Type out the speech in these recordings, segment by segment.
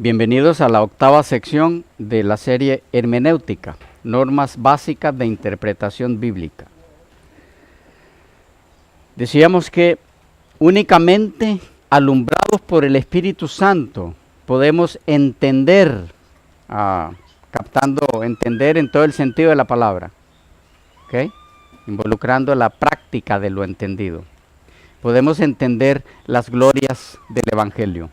Bienvenidos a la octava sección de la serie Hermenéutica, normas básicas de interpretación bíblica. Decíamos que únicamente alumbrados por el Espíritu Santo podemos entender, entender en todo el sentido de la palabra, ¿ok? Involucrando la práctica de lo entendido. Podemos entender las glorias del Evangelio.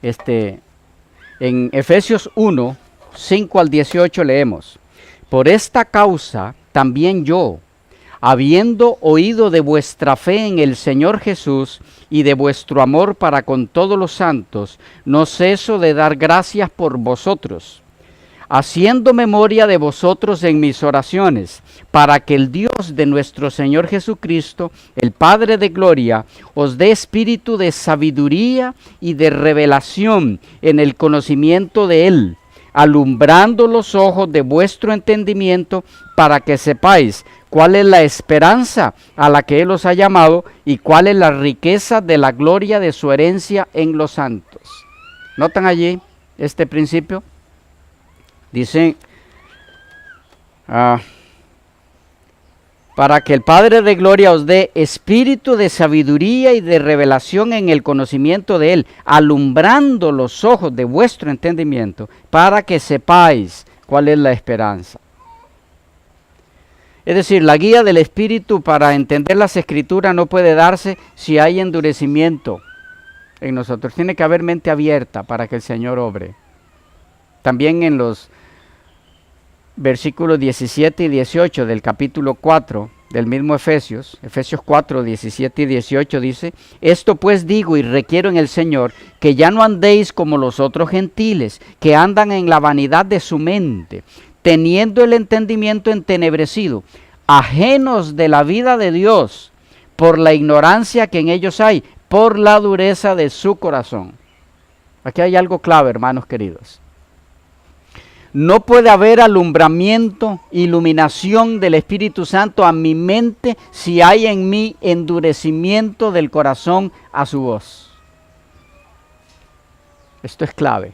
En Efesios 1, 5 al 18 leemos: por esta causa también yo, habiendo oído de vuestra fe en el Señor Jesús y de vuestro amor para con todos los santos, no ceso de dar gracias por vosotros, haciendo memoria de vosotros en mis oraciones, para que el Dios de nuestro Señor Jesucristo, el Padre de gloria, os dé espíritu de sabiduría y de revelación en el conocimiento de Él, alumbrando los ojos de vuestro entendimiento, para que sepáis cuál es la esperanza a la que Él os ha llamado y cuál es la riqueza de la gloria de su herencia en los santos. ¿Notan allí este principio? Dice, para que el Padre de gloria os dé espíritu de sabiduría y de revelación en el conocimiento de Él, alumbrando los ojos de vuestro entendimiento, para que sepáis cuál es la esperanza. Es decir, la guía del Espíritu para entender las Escrituras no puede darse si hay endurecimiento en nosotros. Tiene que haber mente abierta para que el Señor obre. También en los versículos 17 y 18 del capítulo 4 del mismo Efesios 4, 17 y 18 dice: esto pues digo y requiero en el Señor, que ya no andéis como los otros gentiles, que andan en la vanidad de su mente, teniendo el entendimiento entenebrecido, ajenos de la vida de Dios, por la ignorancia que en ellos hay, por la dureza de su corazón. Aquí hay algo clave, hermanos queridos. No puede haber alumbramiento, iluminación del Espíritu Santo a mi mente si hay en mí endurecimiento del corazón a su voz. Esto es clave.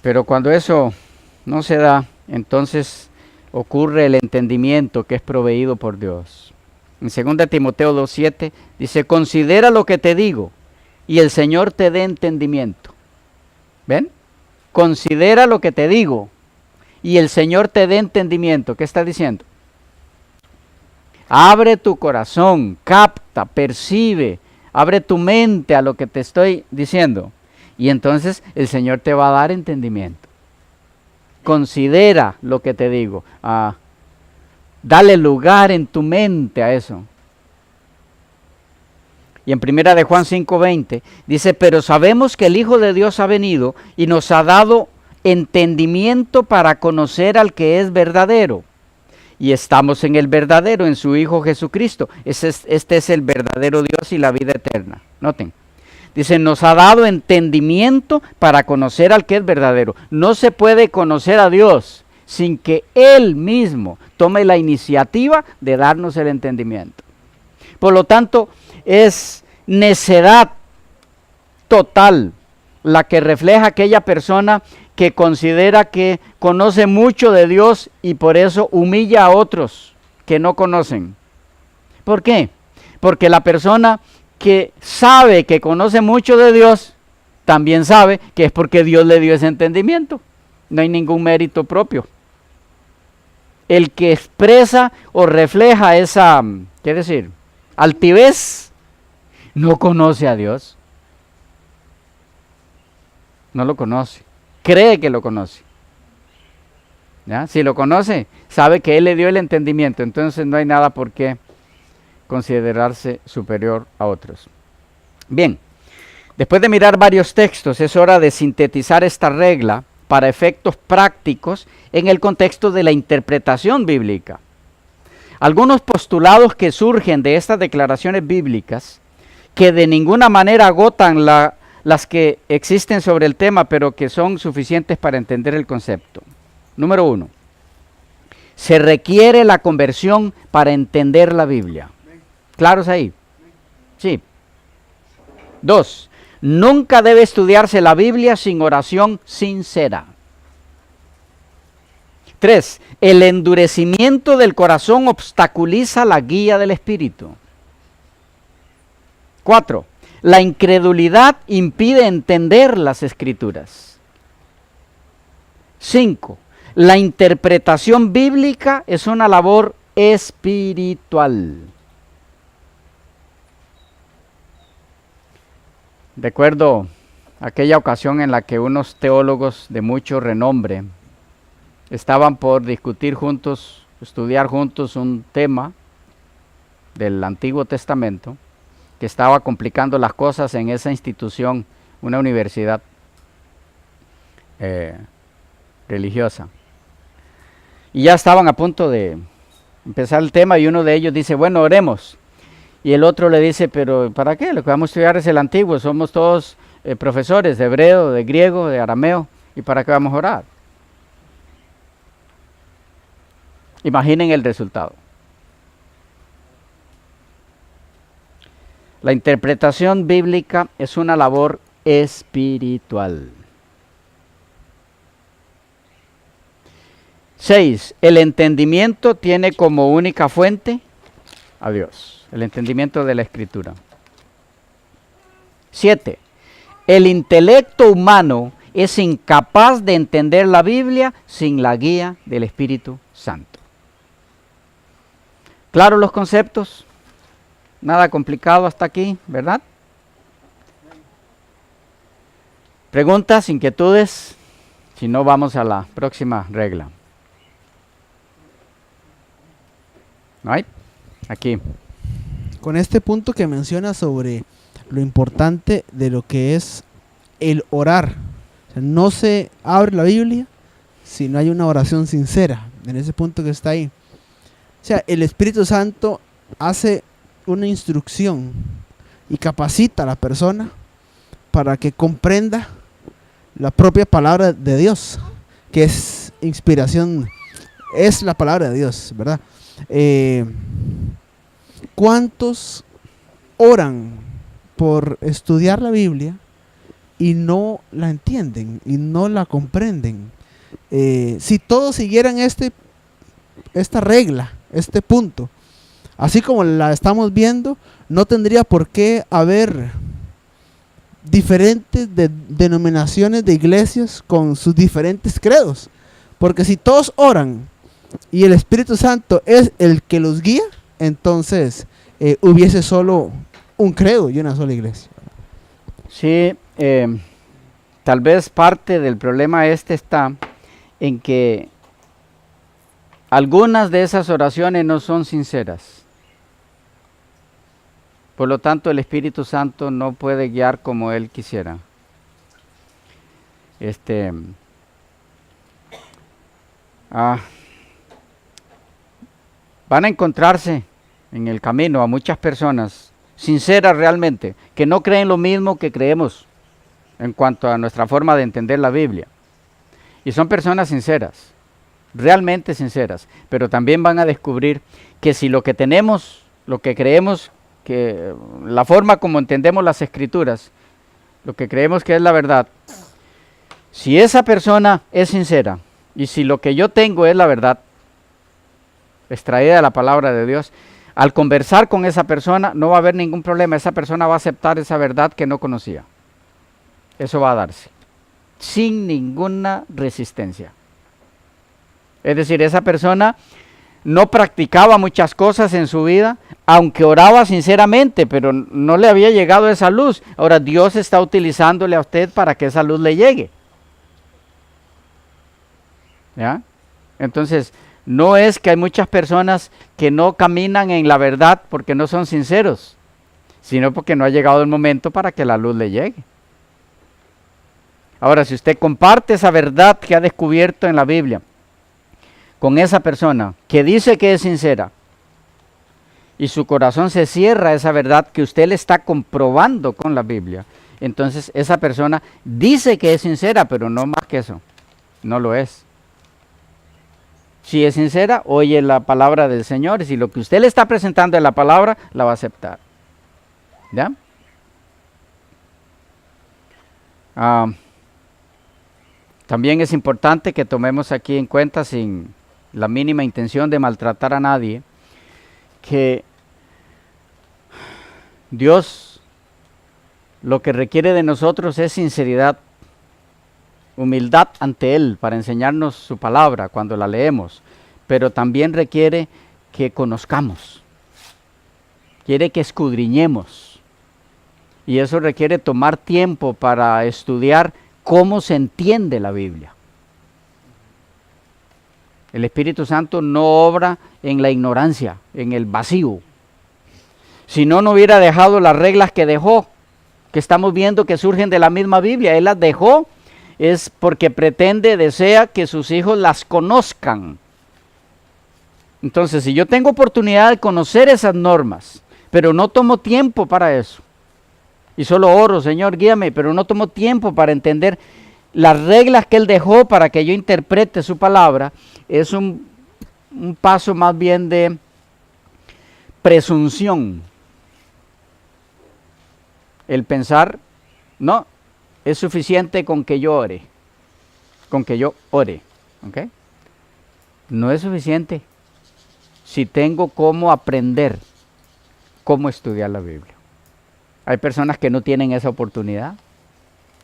Pero cuando eso no se da, entonces ocurre el entendimiento que es proveído por Dios. En 2 Timoteo 2:7 dice: considera lo que te digo, y el Señor te dé entendimiento. ¿Ven? Considera lo que te digo, y el Señor te dé entendimiento. ¿Qué está diciendo? Abre tu corazón, capta, percibe, abre tu mente a lo que te estoy diciendo. Y entonces el Señor te va a dar entendimiento. Considera lo que te digo. Dale lugar en tu mente a eso. Y en 1 de Juan 5:20 dice: pero sabemos que el Hijo de Dios ha venido y nos ha dado entendimiento para conocer al que es verdadero. Y estamos en el verdadero, en su Hijo Jesucristo. Este es el verdadero Dios y la vida eterna. Noten. Dice, nos ha dado entendimiento para conocer al que es verdadero. No se puede conocer a Dios sin que Él mismo tome la iniciativa de darnos el entendimiento. Por lo tanto, es necedad total la que refleja aquella persona que considera que conoce mucho de Dios y por eso humilla a otros que no conocen. ¿Por qué? Porque la persona que sabe que conoce mucho de Dios, también sabe que es porque Dios le dio ese entendimiento. No hay ningún mérito propio. El que expresa o refleja esa, ¿qué decir?, altivez, no conoce a Dios. No lo conoce. Cree que lo conoce. ¿Ya? Si lo conoce, sabe que Él le dio el entendimiento. Entonces no hay nada por qué considerarse superior a otros. Bien, después de mirar varios textos, es hora de sintetizar esta regla para efectos prácticos en el contexto de la interpretación bíblica. Algunos postulados que surgen de estas declaraciones bíblicas, que de ninguna manera agotan las que existen sobre el tema, pero que son suficientes para entender el concepto. Número 1. Se requiere la conversión para entender la Biblia. ¿Claros ahí? Sí. 2. Nunca debe estudiarse la Biblia sin oración sincera. 3. El endurecimiento del corazón obstaculiza la guía del Espíritu. 4. La incredulidad impide entender las Escrituras. 5. La interpretación bíblica es una labor espiritual. Recuerdo aquella ocasión en la que unos teólogos de mucho renombre estaban por discutir juntos, estudiar juntos un tema del Antiguo Testamento que estaba complicando las cosas en esa institución, una universidad religiosa. Y ya estaban a punto de empezar el tema y uno de ellos dice, bueno, oremos. Y el otro le dice, pero ¿para qué? Lo que vamos a estudiar es el antiguo, somos todos profesores de hebreo, de griego, de arameo, ¿y para qué vamos a orar? Imaginen el resultado. La interpretación bíblica es una labor espiritual. 6. El entendimiento tiene como única fuente a Dios. El entendimiento de la Escritura. 7. El intelecto humano es incapaz de entender la Biblia sin la guía del Espíritu Santo. ¿Claro los conceptos? Nada complicado hasta aquí, ¿verdad? ¿Preguntas, inquietudes? Si no, vamos a la próxima regla. ¿No hay? Aquí. Con este punto que menciona sobre lo importante de lo que es el orar. O sea, no se abre la Biblia si no hay una oración sincera. En ese punto que está ahí. O sea, el Espíritu Santo hace una instrucción y capacita a la persona para que comprenda la propia palabra de Dios, que es inspiración, es la palabra de Dios, ¿verdad? ¿Cuántos oran por estudiar la Biblia y no la entienden y no la comprenden? Si todos siguieran esta regla, este punto, así como la estamos viendo, no tendría por qué haber diferentes denominaciones de iglesias con sus diferentes credos. Porque si todos oran y el Espíritu Santo es el que los guía, entonces hubiese solo un credo y una sola iglesia. Sí, tal vez parte del problema está en que algunas de esas oraciones no son sinceras. Por lo tanto, el Espíritu Santo no puede guiar como Él quisiera. Van a encontrarse en el camino a muchas personas sinceras realmente, que no creen lo mismo que creemos en cuanto a nuestra forma de entender la Biblia. Y son personas sinceras, realmente sinceras, pero también van a descubrir que si lo que tenemos, lo que creemos, que la forma como entendemos las Escrituras, lo que creemos que es la verdad, si esa persona es sincera y si lo que yo tengo es la verdad, extraída de la palabra de Dios, al conversar con esa persona no va a haber ningún problema, esa persona va a aceptar esa verdad que no conocía. Eso va a darse, sin ninguna resistencia. Es decir, esa persona no practicaba muchas cosas en su vida, aunque oraba sinceramente, pero no le había llegado esa luz. Ahora Dios está utilizándole a usted para que esa luz le llegue. ¿Ya? Entonces, no es que hay muchas personas que no caminan en la verdad porque no son sinceros, sino porque no ha llegado el momento para que la luz le llegue. Ahora, si usted comparte esa verdad que ha descubierto en la Biblia con esa persona que dice que es sincera y su corazón se cierra a esa verdad que usted le está comprobando con la Biblia, entonces esa persona dice que es sincera, pero no más que eso, no lo es. Si es sincera, oye la palabra del Señor, y si lo que usted le está presentando es la palabra, la va a aceptar. ¿Ya? También es importante que tomemos aquí en cuenta, sin la mínima intención de maltratar a nadie, que Dios lo que requiere de nosotros es sinceridad, humildad ante Él para enseñarnos su palabra cuando la leemos, pero también requiere que conozcamos, quiere que escudriñemos, y eso requiere tomar tiempo para estudiar cómo se entiende la Biblia. El Espíritu Santo no obra en la ignorancia, en el vacío. Si no, no hubiera dejado las reglas que dejó, que estamos viendo que surgen de la misma Biblia. Él las dejó, es porque pretende, desea que sus hijos las conozcan. Entonces, si yo tengo oportunidad de conocer esas normas, pero no tomo tiempo para eso, y solo oro, Señor, guíame, pero no tomo tiempo para entender las reglas que Él dejó para que yo interprete su palabra, es un paso más bien de presunción. El pensar, no, es suficiente con que yo ore, ¿ok? No es suficiente si tengo cómo aprender, cómo estudiar la Biblia. Hay personas que no tienen esa oportunidad,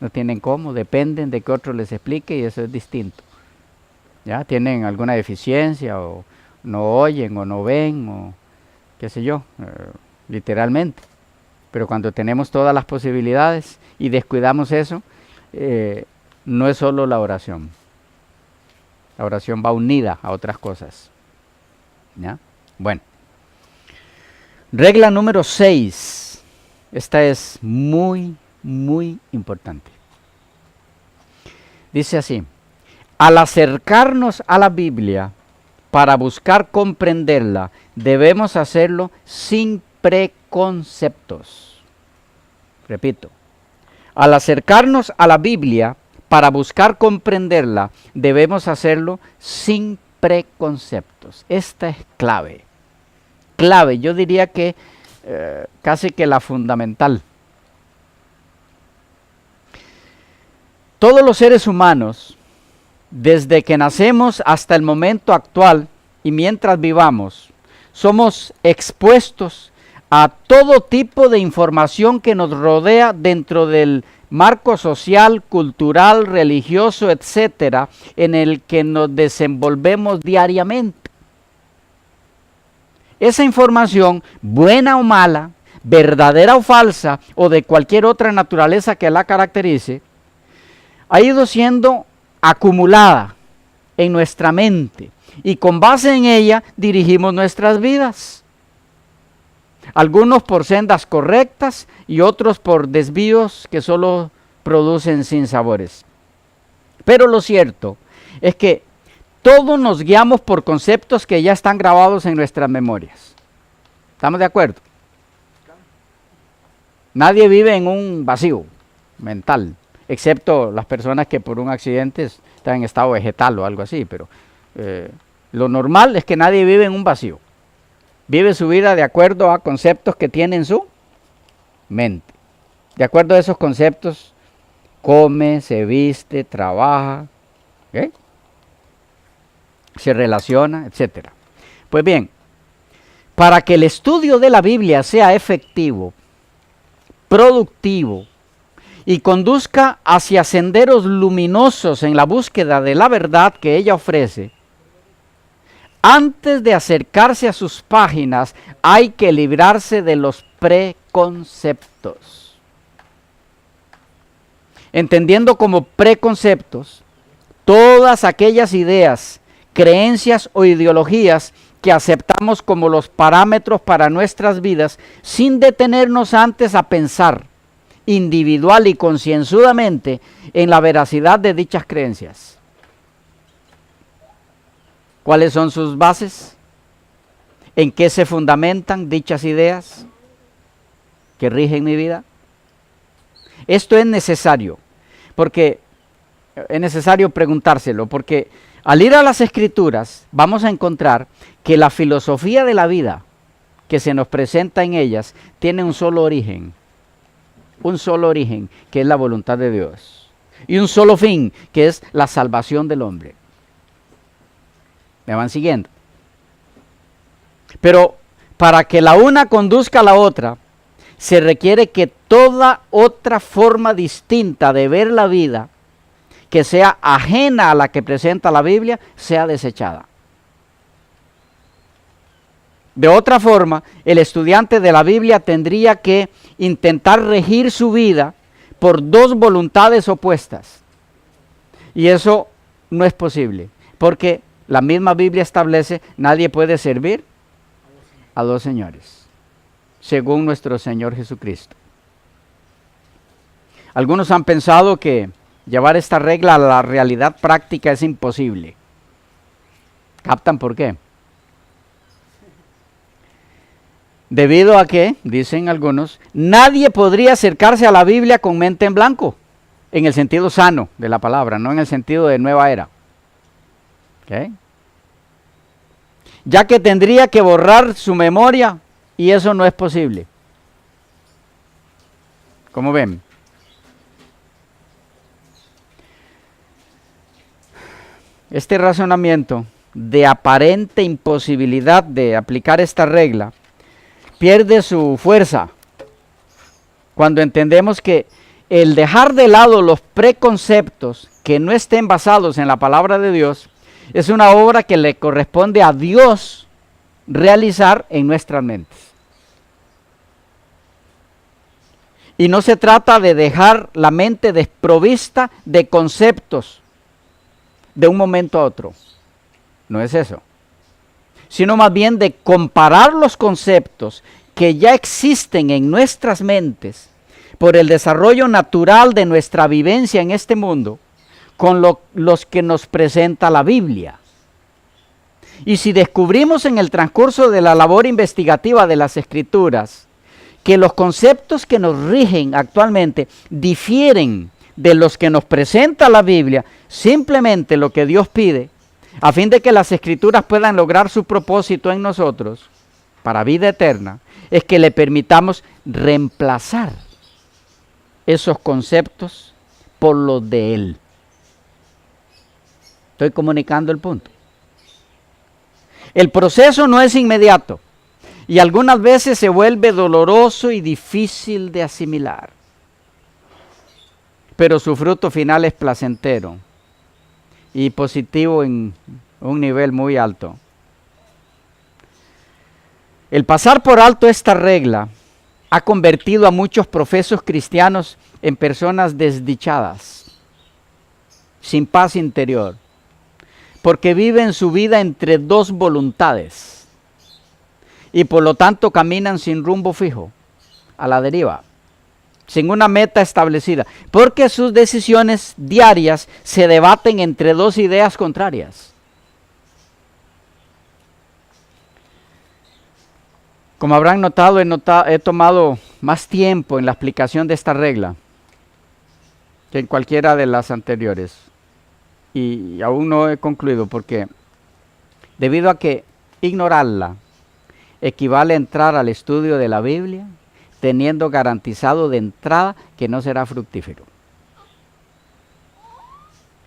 no tienen cómo, dependen de que otro les explique y eso es distinto. ¿Ya? Tienen alguna deficiencia o no oyen o no ven o qué sé yo, literalmente. Pero cuando tenemos todas las posibilidades y descuidamos eso, no es solo la oración. La oración va unida a otras cosas. ¿Ya? Bueno. Regla número 6. Esta es muy, muy importante. Dice así: al acercarnos a la Biblia para buscar comprenderla, debemos hacerlo sin preconceptos. Repito, al acercarnos a la Biblia para buscar comprenderla, debemos hacerlo sin preconceptos. Esta es clave. Clave, yo diría que casi que la fundamental. Todos los seres humanos, desde que nacemos hasta el momento actual y mientras vivamos, somos expuestos a todo tipo de información que nos rodea dentro del marco social, cultural, religioso, etcétera, en el que nos desenvolvemos diariamente. Esa información, buena o mala, verdadera o falsa, o de cualquier otra naturaleza que la caracterice, ha ido siendo acumulada en nuestra mente y con base en ella dirigimos nuestras vidas. Algunos por sendas correctas y otros por desvíos que solo producen sinsabores. Pero lo cierto es que todos nos guiamos por conceptos que ya están grabados en nuestras memorias. ¿Estamos de acuerdo? Nadie vive en un vacío mental, excepto las personas que por un accidente están en estado vegetal o algo así, pero lo normal es que nadie vive en un vacío. Vive su vida de acuerdo a conceptos que tiene en su mente. De acuerdo a esos conceptos, come, se viste, trabaja, ¿okay? Se relaciona, etc. Pues bien, para que el estudio de la Biblia sea efectivo, productivo y conduzca hacia senderos luminosos en la búsqueda de la verdad que ella ofrece, antes de acercarse a sus páginas hay que librarse de los preconceptos. Entendiendo como preconceptos todas aquellas ideas, creencias o ideologías que aceptamos como los parámetros para nuestras vidas sin detenernos antes a pensar individual y concienzudamente en la veracidad de dichas creencias. ¿Cuáles son sus bases? ¿En qué se fundamentan dichas ideas que rigen mi vida? Esto es necesario, porque es necesario preguntárselo, porque al ir a las Escrituras vamos a encontrar que la filosofía de la vida que se nos presenta en ellas tiene un solo origen, un solo origen, que es la voluntad de Dios, y un solo fin, que es la salvación del hombre. ¿Me van siguiendo? Pero para que la una conduzca a la otra, se requiere que toda otra forma distinta de ver la vida, que sea ajena a la que presenta la Biblia, sea desechada. De otra forma, el estudiante de la Biblia tendría que intentar regir su vida por dos voluntades opuestas. Y eso no es posible, porque la misma Biblia establece: nadie puede servir a dos señores, según nuestro Señor Jesucristo. Algunos han pensado que llevar esta regla a la realidad práctica es imposible. ¿Captan por qué? Debido a que, dicen algunos, nadie podría acercarse a la Biblia con mente en blanco, en el sentido sano de la palabra, no en el sentido de nueva era. ¿Okay? Ya que tendría que borrar su memoria, y eso no es posible. ¿Cómo ven? Este razonamiento de aparente imposibilidad de aplicar esta regla pierde su fuerza cuando entendemos que el dejar de lado los preconceptos que no estén basados en la palabra de Dios es una obra que le corresponde a Dios realizar en nuestras mentes. Y no se trata de dejar la mente desprovista de conceptos de un momento a otro. No es eso. Sino más bien de comparar los conceptos que ya existen en nuestras mentes por el desarrollo natural de nuestra vivencia en este mundo con los que nos presenta la Biblia. Y si descubrimos en el transcurso de la labor investigativa de las Escrituras que los conceptos que nos rigen actualmente difieren de los que nos presenta la Biblia, simplemente lo que Dios pide, a fin de que las Escrituras puedan lograr su propósito en nosotros, para vida eterna, es que le permitamos reemplazar esos conceptos por los de Él. Estoy comunicando el punto. El proceso no es inmediato y algunas veces se vuelve doloroso y difícil de asimilar, pero su fruto final es placentero y positivo en un nivel muy alto. El pasar por alto esta regla ha convertido a muchos profesos cristianos en personas desdichadas, sin paz interior, porque viven su vida entre dos voluntades y por lo tanto caminan sin rumbo fijo, a la deriva, sin una meta establecida, porque sus decisiones diarias se debaten entre dos ideas contrarias. Como habrán notado, he tomado más tiempo en la explicación de esta regla que en cualquiera de las anteriores. Y aún no he concluido porque debido a que ignorarla equivale a entrar al estudio de la Biblia teniendo garantizado de entrada que no será fructífero.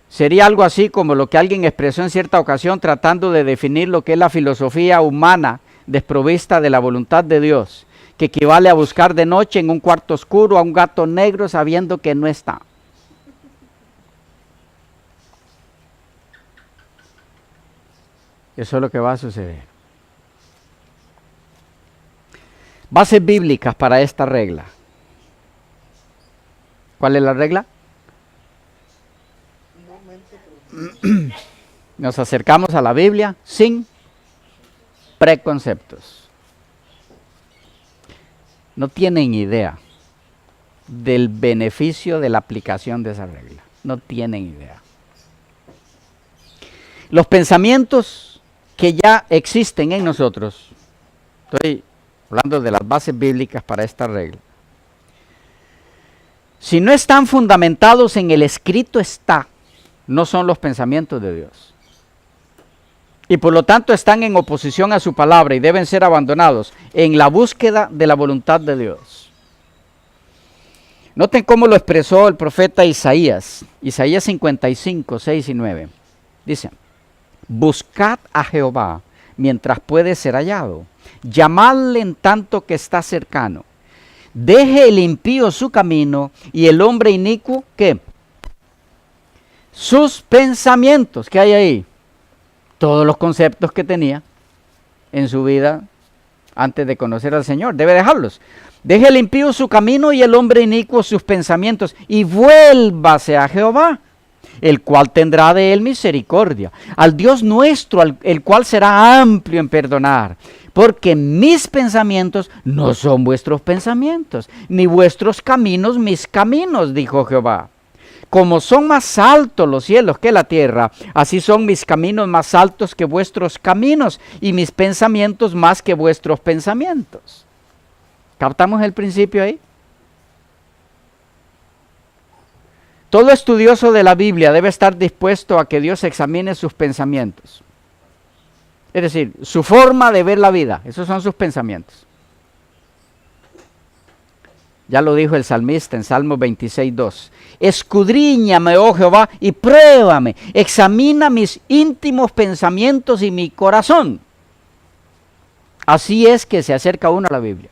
Sería algo así como lo que alguien expresó en cierta ocasión tratando de definir lo que es la filosofía humana desprovista de la voluntad de Dios, que equivale a buscar de noche en un cuarto oscuro a un gato negro sabiendo que no está. Eso es lo que va a suceder. Bases bíblicas para esta regla. ¿Cuál es la regla? Nos acercamos a la Biblia sin preconceptos. No tienen idea del beneficio de la aplicación de esa regla. No tienen idea. Los pensamientos que ya existen en nosotros, estoy hablando de las bases bíblicas para esta regla, si no están fundamentados en el escrito está, no son los pensamientos de Dios. Y por lo tanto están en oposición a su palabra y deben ser abandonados en la búsqueda de la voluntad de Dios. Noten cómo lo expresó el profeta Isaías. Isaías 55, 6 y 9. Dice, buscad a Jehová mientras puede ser hallado. Llamadle en tanto que está cercano. Deje el impío su camino y el hombre inicuo, ¿qué? Sus pensamientos. ¿Qué hay ahí? Todos los conceptos que tenía en su vida antes de conocer al Señor. Debe dejarlos. Deje el impío su camino y el hombre inicuo sus pensamientos y vuélvase a Jehová, el cual tendrá de él misericordia, al Dios nuestro, el cual será amplio en perdonar, porque mis pensamientos no son vuestros pensamientos, ni vuestros caminos mis caminos, dijo Jehová. Como son más altos los cielos que la tierra, así son mis caminos más altos que vuestros caminos, y mis pensamientos más que vuestros pensamientos. ¿Captamos el principio ahí? Todo estudioso de la Biblia debe estar dispuesto a que Dios examine sus pensamientos. Es decir, su forma de ver la vida. Esos son sus pensamientos. Ya lo dijo el salmista en Salmo 26:2. Escudriñame, oh Jehová, y pruébame. Examina mis íntimos pensamientos y mi corazón. Así es que se acerca uno a la Biblia.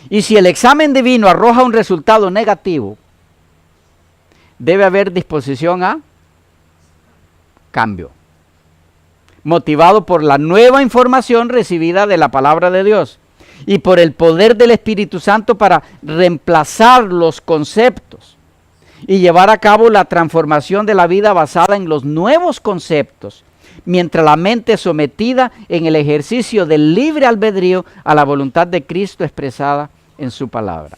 Y si el examen divino arroja un resultado negativo, debe haber disposición a cambio, motivado por la nueva información recibida de la palabra de Dios y por el poder del Espíritu Santo para reemplazar los conceptos y llevar a cabo la transformación de la vida basada en los nuevos conceptos, mientras la mente es sometida en el ejercicio del libre albedrío a la voluntad de Cristo expresada en su palabra.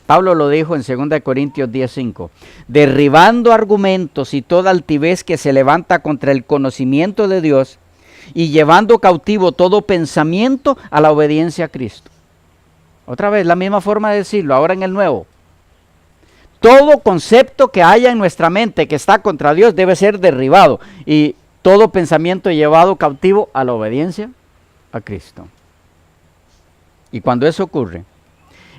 Pablo lo dijo en 2 Corintios 10:5, derribando argumentos y toda altivez que se levanta contra el conocimiento de Dios y llevando cautivo todo pensamiento a la obediencia a Cristo. Otra vez, la misma forma de decirlo, ahora en el Nuevo. Todo concepto que haya en nuestra mente que está contra Dios debe ser derribado y todo pensamiento llevado cautivo a la obediencia a Cristo. Y cuando eso ocurre,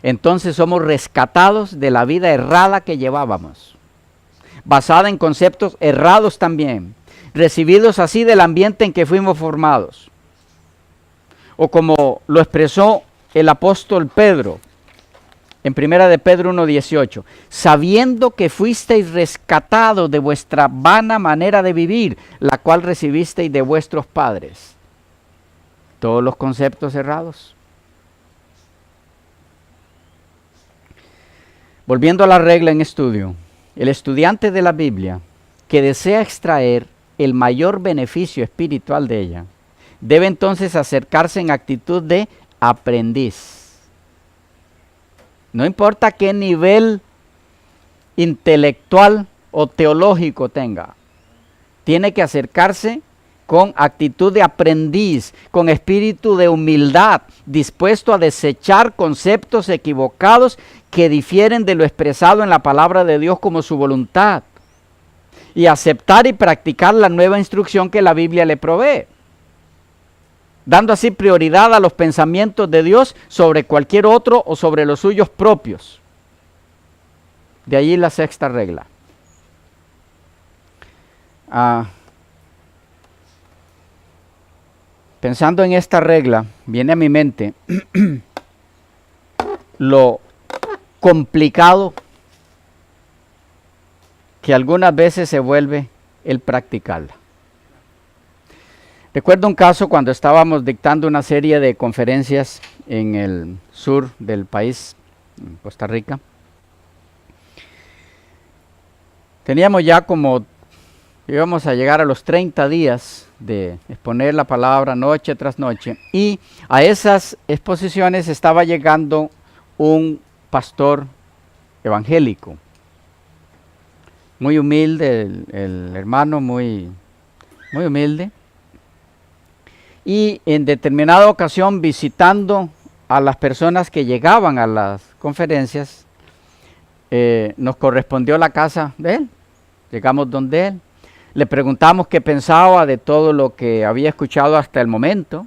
entonces somos rescatados de la vida errada que llevábamos, basada en conceptos errados también, recibidos así del ambiente en que fuimos formados. O como lo expresó el apóstol Pedro, en 1 de Pedro 1:18, sabiendo que fuisteis rescatados de vuestra vana manera de vivir, la cual recibisteis de vuestros padres. Todos los conceptos errados. Volviendo a la regla en estudio, el estudiante de la Biblia que desea extraer el mayor beneficio espiritual de ella, debe entonces acercarse en actitud de aprendiz. No importa qué nivel intelectual o teológico tenga, tiene que acercarse con actitud de aprendiz, con espíritu de humildad, dispuesto a desechar conceptos equivocados que difieren de lo expresado en la palabra de Dios como su voluntad, y aceptar y practicar la nueva instrucción que la Biblia le provee, dando así prioridad a los pensamientos de Dios sobre cualquier otro o sobre los suyos propios. De allí la sexta regla. Pensando en esta regla, viene a mi mente lo complicado que algunas veces se vuelve el practicarla. Recuerdo un caso cuando estábamos dictando una serie de conferencias en el sur del país, en Costa Rica. Teníamos ya íbamos a llegar a los 30 días de exponer la palabra noche tras noche, y a esas exposiciones estaba llegando un pastor evangélico, muy humilde, el hermano muy humilde, y en determinada ocasión, visitando a las personas que llegaban a las conferencias, nos correspondió la casa de él. Llegamos donde él, le preguntamos qué pensaba de todo lo que había escuchado hasta el momento,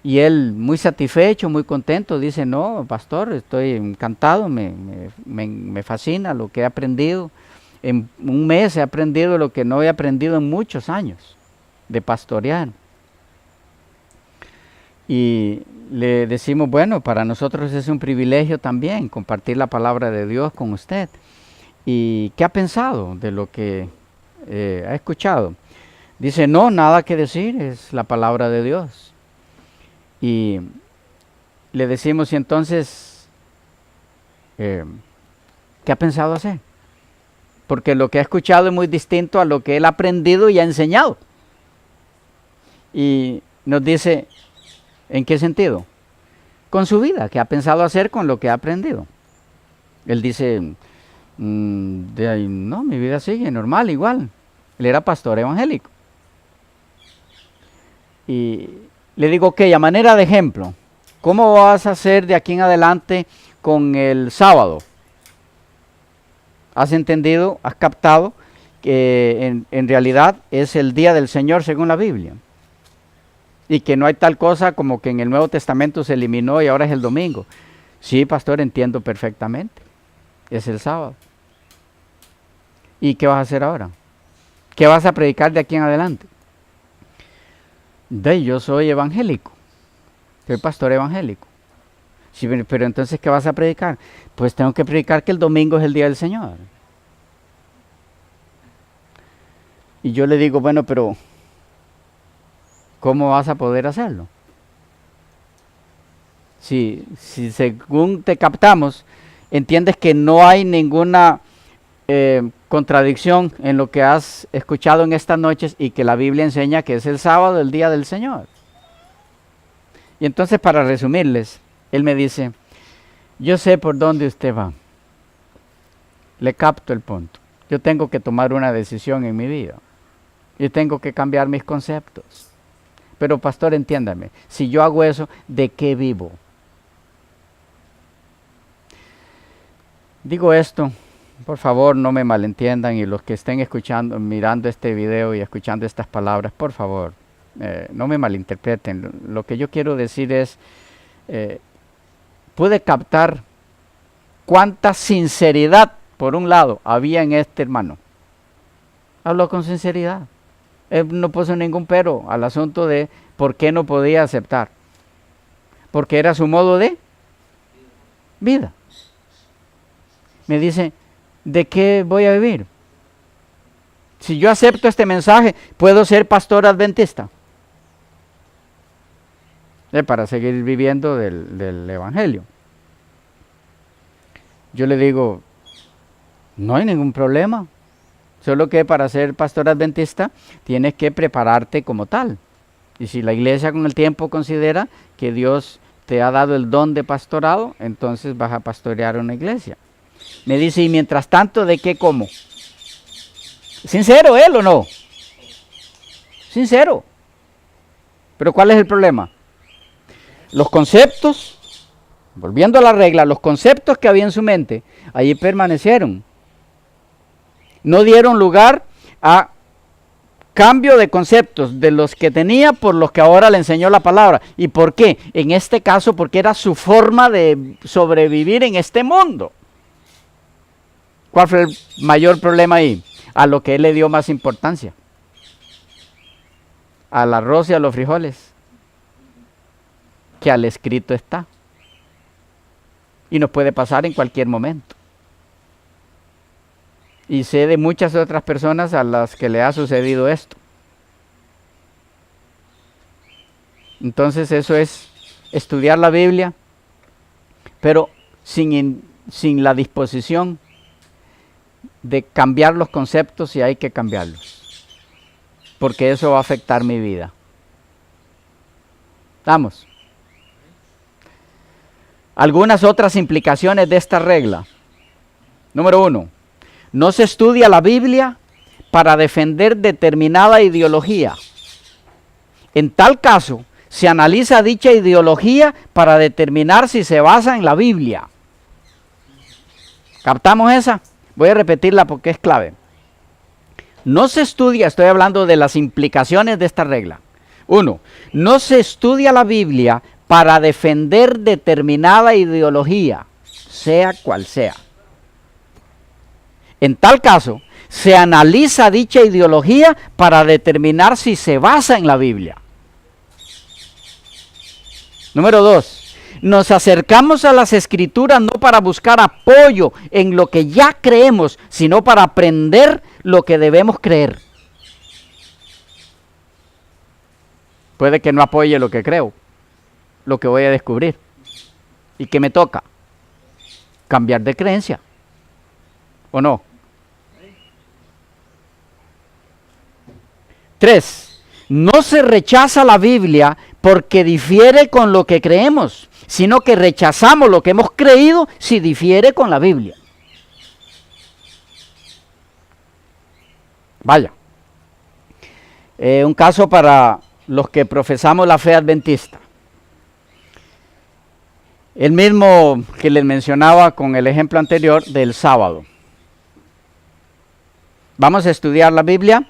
Y él, muy satisfecho, muy contento, dice, no, pastor, estoy encantado, me fascina lo que he aprendido. En un mes he aprendido lo que no he aprendido en muchos años de pastorear. Y le decimos, bueno, para nosotros es un privilegio también compartir la palabra de Dios con usted. ¿Y qué ha pensado de lo que ha escuchado? Dice, no, nada que decir, es la palabra de Dios. Y le decimos, y entonces, ¿qué ha pensado hacer? Porque lo que ha escuchado es muy distinto a lo que él ha aprendido y ha enseñado. Y nos dice, ¿en qué sentido? Con su vida, ¿qué ha pensado hacer con lo que ha aprendido? Él dice, no, mi vida sigue normal, igual. Él era pastor evangélico. Y le digo, ok, a manera de ejemplo, ¿cómo vas a hacer de aquí en adelante con el sábado? ¿Has entendido, has captado que en realidad es el día del Señor según la Biblia? Y que no hay tal cosa como que en el Nuevo Testamento se eliminó y ahora es el domingo. Sí, pastor, entiendo perfectamente. Es el sábado. ¿Y qué vas a hacer ahora? ¿Qué vas a predicar de aquí en adelante? Yo soy evangélico. Soy pastor evangélico. Sí, pero entonces, ¿qué vas a predicar? Pues tengo que predicar que el domingo es el día del Señor. Y yo le digo, bueno, pero ¿cómo vas a poder hacerlo? Si según te captamos, entiendes que no hay ninguna contradicción en lo que has escuchado en estas noches y que la Biblia enseña que es el sábado, el día del Señor. Y entonces, para resumirles, él me dice, yo sé por dónde usted va. Le capto el punto. Yo tengo que tomar una decisión en mi vida. Yo tengo que cambiar mis conceptos. Pero pastor, entiéndame, si yo hago eso, ¿de qué vivo? Digo esto, por favor no me malentiendan, y los que estén escuchando, mirando este video y escuchando estas palabras, por favor, no me malinterpreten. Lo que yo quiero decir es, pude captar cuánta sinceridad, por un lado, había en este hermano. Habló con sinceridad. Él no puso ningún pero al asunto de por qué no podía aceptar. Porque era su modo de vida. Me dice, ¿de qué voy a vivir? Si yo acepto este mensaje, ¿puedo ser pastor adventista? Para seguir viviendo del evangelio. Yo le digo, no hay ningún problema. Solo que para ser pastor adventista tienes que prepararte como tal. Y si la iglesia con el tiempo considera que Dios te ha dado el don de pastorado, entonces vas a pastorear una iglesia. Me dice, y mientras tanto, ¿de qué como? ¿Sincero él o no? Sincero. Pero ¿cuál es el problema? Los conceptos, volviendo a la regla, los conceptos que había en su mente, allí permanecieron. No dieron lugar a cambio de conceptos de los que tenía por los que ahora le enseñó la palabra. ¿Y por qué? En este caso, porque era su forma de sobrevivir en este mundo. ¿Cuál fue el mayor problema ahí? A lo que él le dio más importancia. Al arroz y a los frijoles. Que al escrito está. Y nos puede pasar en cualquier momento. Y sé de muchas otras personas a las que le ha sucedido esto. Entonces eso es estudiar la Biblia, pero sin la disposición de cambiar los conceptos si hay que cambiarlos. Porque eso va a afectar mi vida. Vamos. Algunas otras implicaciones de esta regla. Número 1. No se estudia la Biblia para defender determinada ideología. En tal caso, se analiza dicha ideología para determinar si se basa en la Biblia. ¿Captamos esa? Voy a repetirla porque es clave. No se estudia, estoy hablando de las implicaciones de esta regla. Uno, no se estudia la Biblia para defender determinada ideología, sea cual sea. En tal caso, se analiza dicha ideología para determinar si se basa en la Biblia. Número 2, nos acercamos a las Escrituras no para buscar apoyo en lo que ya creemos, sino para aprender lo que debemos creer. Puede que no apoye lo que creo, lo que voy a descubrir. ¿Y qué me toca? Cambiar de creencia. ¿O no? 3. No se rechaza la Biblia porque difiere con lo que creemos, sino que rechazamos lo que hemos creído si difiere con la Biblia. Vaya. Un caso para los que profesamos la fe adventista. El mismo que les mencionaba con el ejemplo anterior del sábado. Vamos a estudiar la Biblia,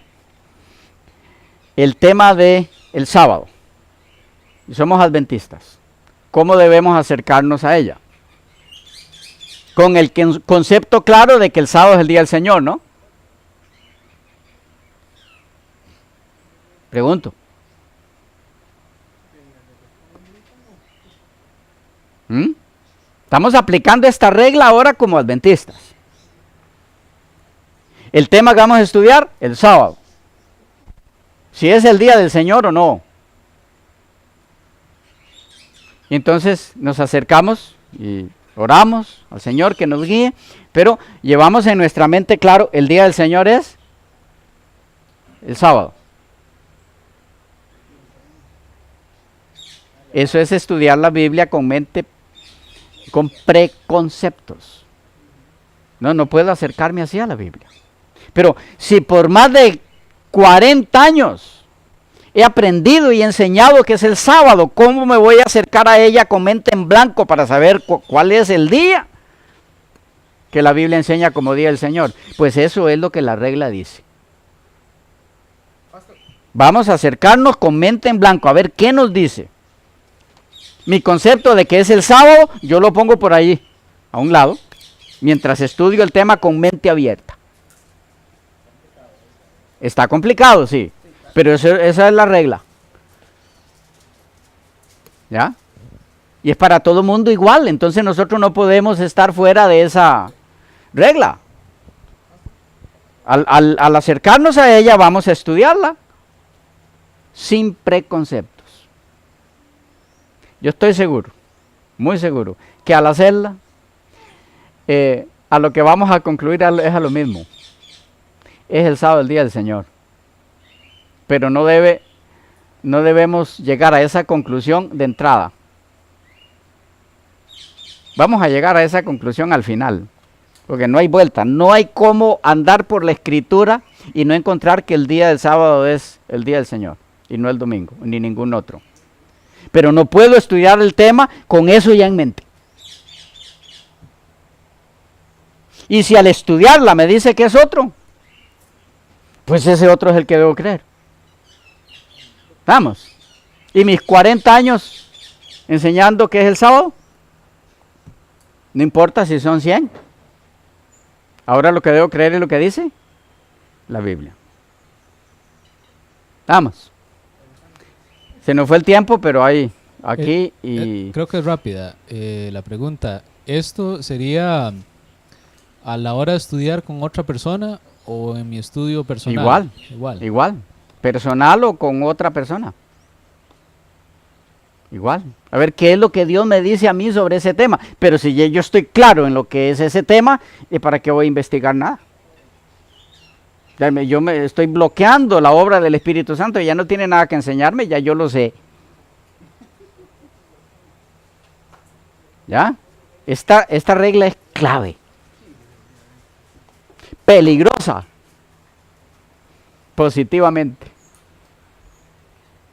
el tema del sábado. Y somos adventistas. ¿Cómo debemos acercarnos a ella? Con el concepto claro de que el sábado es el día del Señor, ¿no? Pregunto. Estamos aplicando esta regla ahora como adventistas. El tema que vamos a estudiar, el sábado. Si es el día del Señor o no. Y entonces nos acercamos y oramos al Señor que nos guíe, pero llevamos en nuestra mente claro, el día del Señor es el sábado. Eso es estudiar la Biblia con mente, con preconceptos. No puedo acercarme así a la Biblia. Pero si por más de 40 años he aprendido y enseñado que es el sábado, ¿cómo me voy a acercar a ella con mente en blanco para saber cuál es el día que la Biblia enseña como día del Señor? Pues eso es lo que la regla dice. Vamos a acercarnos con mente en blanco, a ver qué nos dice. Mi concepto de que es el sábado, yo lo pongo por ahí, a un lado, mientras estudio el tema con mente abierta. Está complicado, sí, pero esa es la regla. ¿Ya? Y es para todo mundo igual, entonces nosotros no podemos estar fuera de esa regla. Al acercarnos a ella vamos a estudiarla sin preconceptos. Yo estoy seguro, muy seguro, que al hacerla, a lo que vamos a concluir es a lo mismo. Es el sábado, el día del Señor. Pero no debemos llegar a esa conclusión de entrada. Vamos a llegar a esa conclusión al final, porque no hay vuelta, no hay cómo andar por la Escritura y no encontrar que el día del sábado es el día del Señor, y no el domingo, ni ningún otro. Pero no puedo estudiar el tema con eso ya en mente. Y si al estudiarla me dice que es otro, pues ese otro es el que debo creer. Vamos. Y mis 40 años enseñando que es el sábado, no importa si son 100. Ahora lo que debo creer es lo que dice la Biblia. Vamos. Se nos fue el tiempo, pero aquí y... Creo que es rápida la pregunta. ¿Esto sería a la hora de estudiar con otra persona o en mi estudio personal? Igual. Personal o con otra persona. Igual. A ver qué es lo que Dios me dice a mí sobre ese tema. Pero si yo estoy claro en lo que es ese tema, ¿y para qué voy a investigar nada? Yo me estoy bloqueando la obra del Espíritu Santo y ya no tiene nada que enseñarme, ya yo lo sé. ¿Ya? Esta regla es clave. Peligrosa. Positivamente.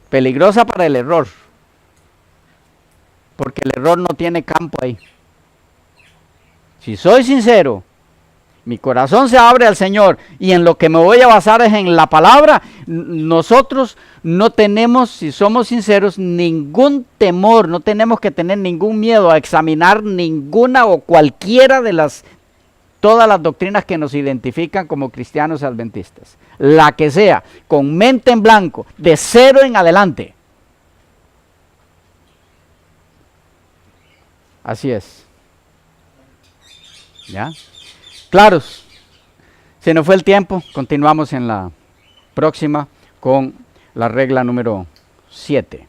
Peligrosa para el error. Porque el error no tiene campo ahí. Si soy sincero mi corazón se abre al Señor y en lo que me voy a basar es en la palabra, nosotros no tenemos, si somos sinceros, ningún temor, no tenemos que tener ningún miedo a examinar ninguna o cualquiera de todas las doctrinas que nos identifican como cristianos adventistas. La que sea, con mente en blanco, de 0 en adelante. Así es. ¿Ya? Claros. Se nos fue el tiempo. Continuamos en la próxima con la regla número 7.